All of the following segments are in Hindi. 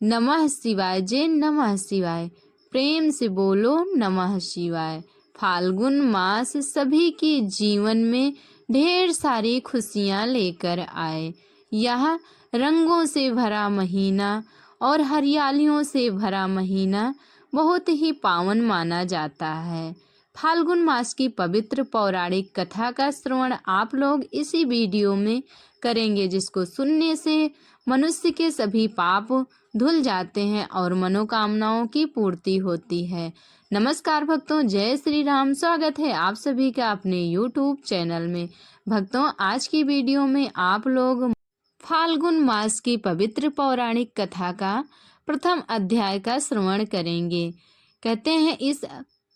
नमः शिवाय, जय नमः शिवाय। प्रेम से बोलो नमः शिवाय। फाल्गुन मास सभी के जीवन में ढेर सारी खुशियां लेकर आए। यह रंगों से भरा महीना और हरियालियों से भरा महीना बहुत ही पावन माना जाता है। फाल्गुन मास की पवित्र पौराणिक कथा का श्रवण आप लोग इसी वीडियो में करेंगे, जिसको सुनने से मनुष्य के सभी पाप धुल जाते हैं और मनोकामनाओं की पूर्ति होती है। नमस्कार भक्तों, जय श्री राम। स्वागत है आप सभी का अपने YouTube चैनल में। भक्तों, आज की वीडियो में आप लोग फाल्गुन मास की पवित्र पौराणिक कथा का प्रथम अध्याय का श्रवण करेंगे। कहते हैं इस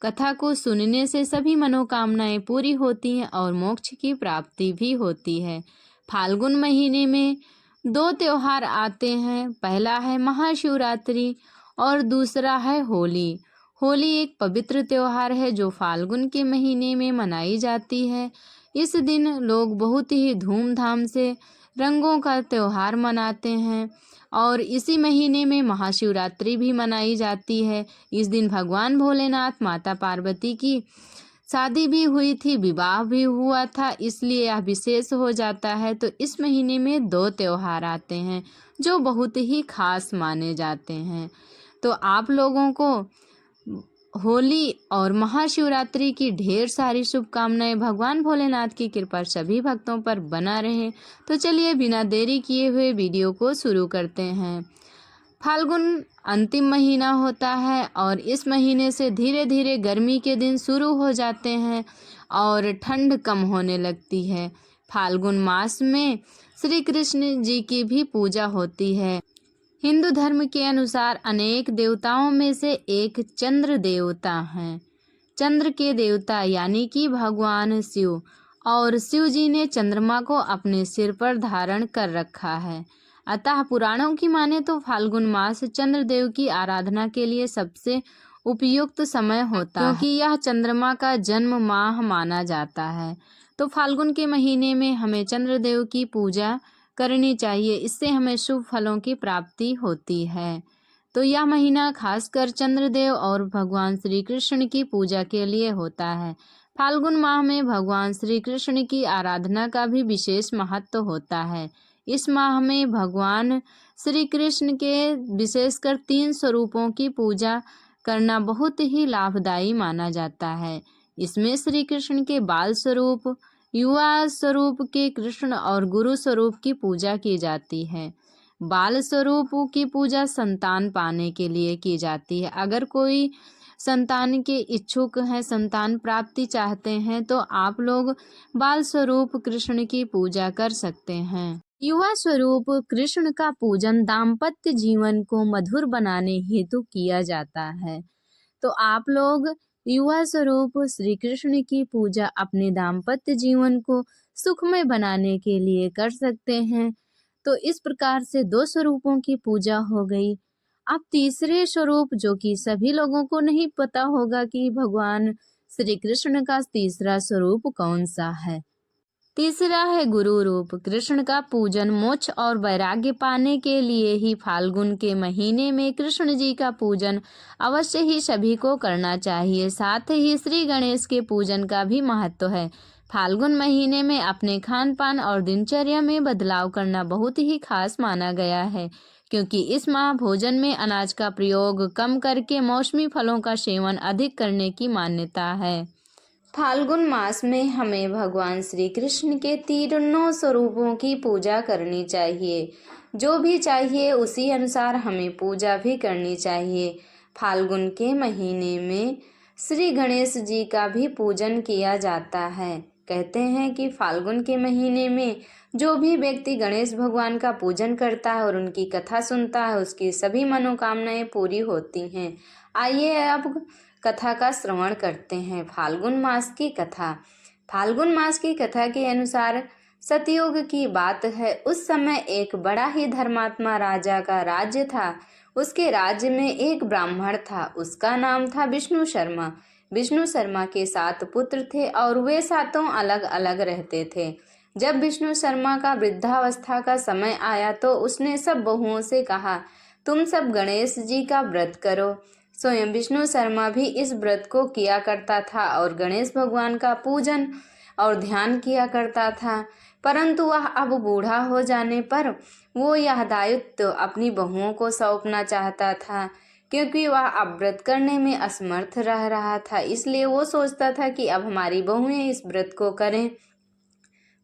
कथा को सुनने से सभी मनोकामनाएं पूरी होती हैं और मोक्ष की प्राप्ति भी होती है। फाल्गुन महीने में दो त्योहार आते हैं। पहला है महाशिवरात्रि और दूसरा है होली। होली एक पवित्र त्योहार है जो फाल्गुन के महीने में मनाई जाती है। इस दिन लोग बहुत ही धूमधाम से रंगों का त्योहार मनाते हैं और इसी महीने में महाशिवरात्रि भी मनाई जाती है। इस दिन भगवान भोलेनाथ, माता पार्वती की शादी भी हुई थी, विवाह भी हुआ था, इसलिए यह विशेष हो जाता है। तो इस महीने में दो त्योहार आते हैं जो बहुत ही खास माने जाते हैं। तो आप लोगों को होली और महाशिवरात्रि की ढेर सारी शुभकामनाएं। भगवान भोलेनाथ की कृपा सभी भक्तों पर बना रहे। तो चलिए बिना देरी किए हुए वीडियो को शुरू करते हैं। फाल्गुन अंतिम महीना होता है और इस महीने से धीरे धीरे गर्मी के दिन शुरू हो जाते हैं और ठंड कम होने लगती है। फाल्गुन मास में श्री कृष्ण जी की भी पूजा होती है। हिंदू धर्म के अनुसार अनेक देवताओं में से एक चंद्र देवता हैं। चंद्र के देवता यानी कि भगवान शिव, और शिव जी ने चंद्रमा को अपने सिर पर धारण कर रखा है। अतः पुराणों की माने तो फाल्गुन मास चंद्रदेव की आराधना के लिए सबसे उपयुक्त समय होता है, क्योंकि यह चंद्रमा का जन्म माह माना जाता है। तो फाल्गुन के महीने में हमें चंद्रदेव की पूजा करनी चाहिए, इससे हमें शुभ फलों की प्राप्ति होती है। तो यह महीना खासकर चंद्रदेव और भगवान श्री कृष्ण की पूजा के लिए होता है। फाल्गुन माह में भगवान श्री कृष्ण की आराधना का भी विशेष महत्व होता है। इस माह में भगवान श्री कृष्ण के विशेषकर 3 स्वरूपों की पूजा करना बहुत ही लाभदायी माना जाता है। इसमें श्री कृष्ण के बाल स्वरूप, युवा स्वरूप के कृष्ण और गुरु स्वरूप की पूजा की जाती है। बाल स्वरूप की पूजा संतान पाने के लिए की जाती है। अगर कोई संतान के इच्छुक हैं, संतान प्राप्ति चाहते हैं, तो आप लोग बाल स्वरूप कृष्ण की पूजा कर सकते हैं। युवा स्वरूप कृष्ण का पूजन दाम्पत्य जीवन को मधुर बनाने हेतु किया जाता है। तो आप लोग युवा स्वरूप श्री कृष्ण की पूजा अपने दाम्पत्य जीवन को सुखमय बनाने के लिए कर सकते हैं। तो इस प्रकार से 2 स्वरूपों की पूजा हो गई। अब तीसरे स्वरूप, जो कि सभी लोगों को नहीं पता होगा कि भगवान श्री कृष्ण का तीसरा स्वरूप कौन सा है। तीसरा है गुरु रूप। कृष्ण का पूजन मोक्ष और वैराग्य पाने के लिए ही फाल्गुन के महीने में कृष्ण जी का पूजन अवश्य ही सभी को करना चाहिए। साथ ही श्री गणेश के पूजन का भी महत्व है। फाल्गुन महीने में अपने खान पान और दिनचर्या में बदलाव करना बहुत ही खास माना गया है, क्योंकि इस माह भोजन में अनाज का प्रयोग कम करके मौसमी फलों का सेवन अधिक करने की मान्यता है। फाल्गुन मास में हमें भगवान श्री कृष्ण के तीनों स्वरूपों की पूजा करनी चाहिए। जो भी चाहिए उसी अनुसार हमें पूजा भी करनी चाहिए। फाल्गुन के महीने में श्री गणेश जी का भी पूजन किया जाता है। कहते हैं कि फाल्गुन के महीने में जो भी व्यक्ति गणेश भगवान का पूजन करता है और उनकी कथा सुनता है, उसकी सभी मनोकामनाएं पूरी होती हैं। आइए अब कथा का श्रवण करते हैं। फाल्गुन मास की कथा। फाल्गुन मास की कथा के अनुसार सतयुग की बात है। उस समय एक बड़ा ही धर्मात्मा राजा का राज्य था। उसके राज्य में एक ब्राह्मण था, उसका नाम था विष्णु शर्मा। विष्णु शर्मा के 7 पुत्र थे और वे 7 अलग अलग रहते थे। जब विष्णु शर्मा का वृद्धावस्था का समय आया तो उसने सब बहुओं से कहा, तुम सब गणेश जी का व्रत करो। स्वयं विष्णु शर्मा भी इस व्रत को किया करता था और गणेश भगवान का पूजन और ध्यान किया करता था, परंतु वह अब बूढ़ा हो जाने पर वो यह दायित्व अपनी बहुओं को सौंपना चाहता था, क्योंकि वह अब व्रत करने में असमर्थ रह रहा था। इसलिए वो सोचता था कि अब हमारी बहुएं इस व्रत को करें।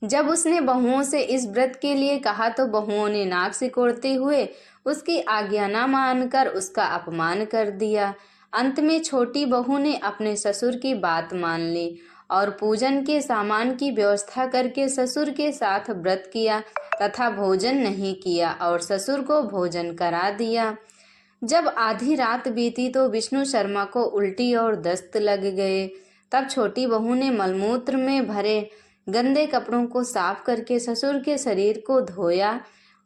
जब उसने बहुओं से इस व्रत के लिए कहा तो बहुओं ने नाक सिकोड़ते हुए उसकी आज्ञा न मानकर उसका अपमान कर दिया। अंत में छोटी बहू ने अपने ससुर की बात मान ली और पूजन के सामान की व्यवस्था करके ससुर के साथ व्रत किया तथा भोजन नहीं किया और ससुर को भोजन करा दिया। जब आधी रात बीती तो विष्णु शर्मा को उल्टी और दस्त लग गए। तब छोटी बहू ने मलमूत्र में भरे गंदे कपड़ों को साफ करके ससुर के शरीर को धोया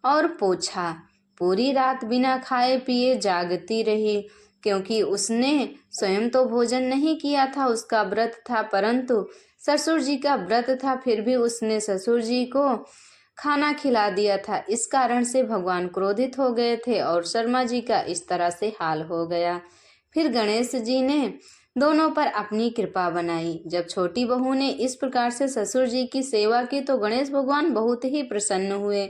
और पोंछा। पूरी रात बिना खाए पिए जागती रही, क्योंकि उसने स्वयं तो भोजन नहीं किया था, उसका व्रत था, परंतु ससुर जी का व्रत था, फिर भी उसने ससुर जी को खाना खिला दिया था। इस कारण से भगवान क्रोधित हो गए थे और शर्मा जी का इस तरह से हाल हो गया। फिर गणेश जी ने दोनों पर अपनी कृपा बनाई। जब छोटी बहू ने इस प्रकार से ससुर जी की सेवा की तो गणेश भगवान बहुत ही प्रसन्न हुए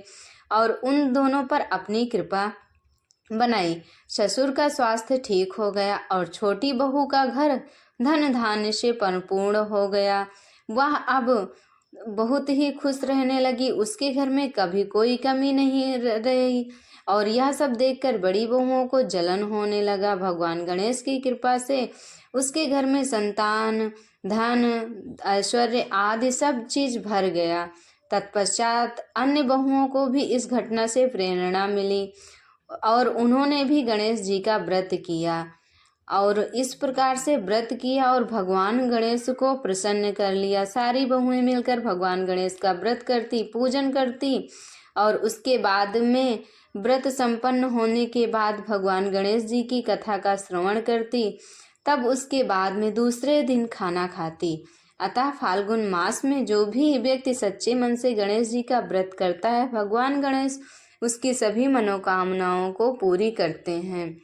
और उन दोनों पर अपनी कृपा बनाई। ससुर का स्वास्थ्य ठीक हो गया और छोटी बहू का घर धन धान्य से परिपूर्ण हो गया। वह अब बहुत ही खुश रहने लगी, उसके घर में कभी कोई कमी नहीं रही। और यह सब देखकर बड़ी बहुओं को जलन होने लगा। भगवान गणेश की कृपा से उसके घर में संतान, धन, ऐश्वर्य आदि सब चीज भर गया। तत्पश्चात अन्य बहुओं को भी इस घटना से प्रेरणा मिली और उन्होंने भी गणेश जी का व्रत किया और इस प्रकार से व्रत किया और भगवान गणेश को प्रसन्न कर लिया। सारी बहुएं मिलकर भगवान गणेश का व्रत करती, पूजन करती और उसके बाद में व्रत संपन्न होने के बाद भगवान गणेश जी की कथा का श्रवण करती। तब उसके बाद में दूसरे दिन खाना खाती। अतः फाल्गुन मास में जो भी व्यक्ति सच्चे मन से गणेश जी का व्रत करता है, भगवान गणेश उसकी सभी मनोकामनाओं को पूरी करते हैं।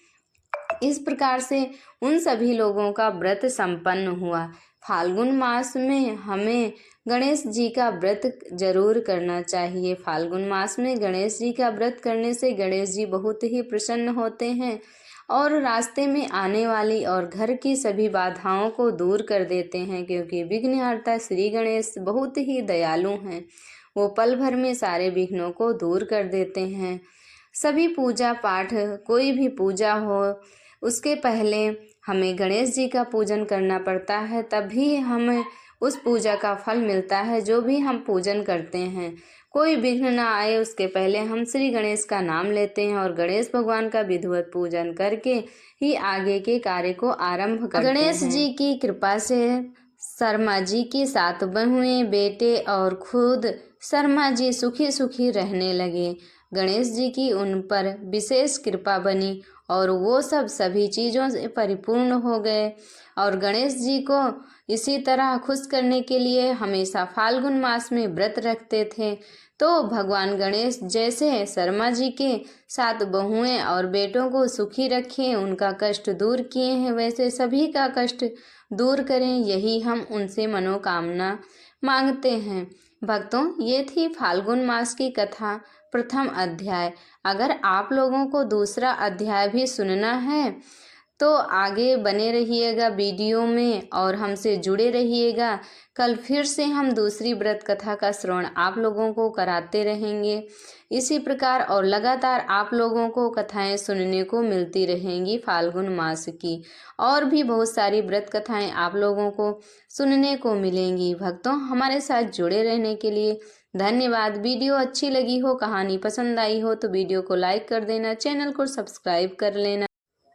इस प्रकार से उन सभी लोगों का व्रत संपन्न हुआ। फाल्गुन मास में हमें गणेश जी का व्रत जरूर करना चाहिए। फाल्गुन मास में गणेश जी का व्रत करने से गणेश जी बहुत ही प्रसन्न होते हैं और रास्ते में आने वाली और घर की सभी बाधाओं को दूर कर देते हैं, क्योंकि विघ्नहर्ता श्री गणेश बहुत ही दयालु हैं। वो पल भर में सारे विघ्नों को दूर कर देते हैं। सभी पूजा पाठ, कोई भी पूजा हो, उसके पहले हमें गणेश जी का पूजन करना पड़ता है, तभी हमें उस पूजा का फल मिलता है जो भी हम पूजन करते हैं। कोई विघ्न ना आए उसके पहले हम श्री गणेश का नाम लेते हैं और गणेश भगवान का विधिवत पूजन करके ही आगे के कार्य को आरंभ करते हैं। गणेश जी की कृपा से शर्मा जी की 7 बहुएं, बेटे और खुद शर्मा जी सुखी सुखी रहने लगे। गणेश जी की उन पर विशेष कृपा बनी और वो सब सभी चीज़ों से परिपूर्ण हो गए और गणेश जी को इसी तरह खुश करने के लिए हमेशा फाल्गुन मास में व्रत रखते थे। तो भगवान गणेश जैसे शर्मा जी के 7 बहुएं और बेटों को सुखी रखें, उनका कष्ट दूर किए हैं, वैसे सभी का कष्ट दूर करें, यही हम उनसे मनोकामना मांगते हैं। भक्तों, ये थी फाल्गुन मास की कथा, प्रथम अध्याय। अगर आप लोगों को दूसरा अध्याय भी सुनना है तो आगे बने रहिएगा वीडियो में और हमसे जुड़े रहिएगा। कल फिर से हम दूसरी व्रत कथा का श्रवण आप लोगों को कराते रहेंगे। इसी प्रकार और लगातार आप लोगों को कथाएं सुनने को मिलती रहेंगी फाल्गुन मास की, और भी बहुत सारी व्रत कथाएं आप लोगों को सुनने को मिलेंगी। भक्तों, हमारे साथ जुड़े रहने के लिए धन्यवाद। वीडियो अच्छी लगी हो, कहानी पसंद आई हो तो वीडियो को लाइक कर देना, चैनल को सब्सक्राइब कर लेना,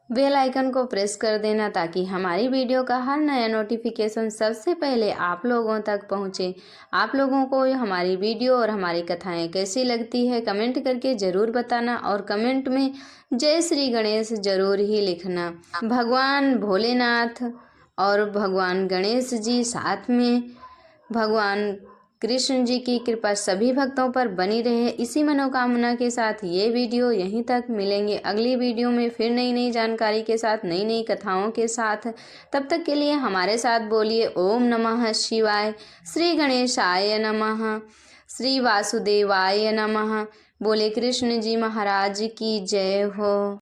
बेल आइकन को प्रेस कर देना ताकि हमारी वीडियो का हर नया नोटिफिकेशन सबसे पहले आप लोगों तक पहुंचे। आप लोगों को हमारी वीडियो और हमारी कथाएं कैसी लगती है कमेंट करके ज़रूर बताना और कमेंट में जय श्री गणेश जरूर ही लिखना। भगवान भोलेनाथ और भगवान गणेश जी साथ में भगवान कृष्ण जी की कृपा सभी भक्तों पर बनी रहे, इसी मनोकामना के साथ ये वीडियो यहीं तक। मिलेंगे अगली वीडियो में फिर नई नई जानकारी के साथ, नई नई कथाओं के साथ। तब तक के लिए हमारे साथ बोलिए ओम नमः शिवाय, श्री गणेशाय नमः, श्री वासुदेवाय नमः। बोले कृष्ण जी महाराज की जय हो।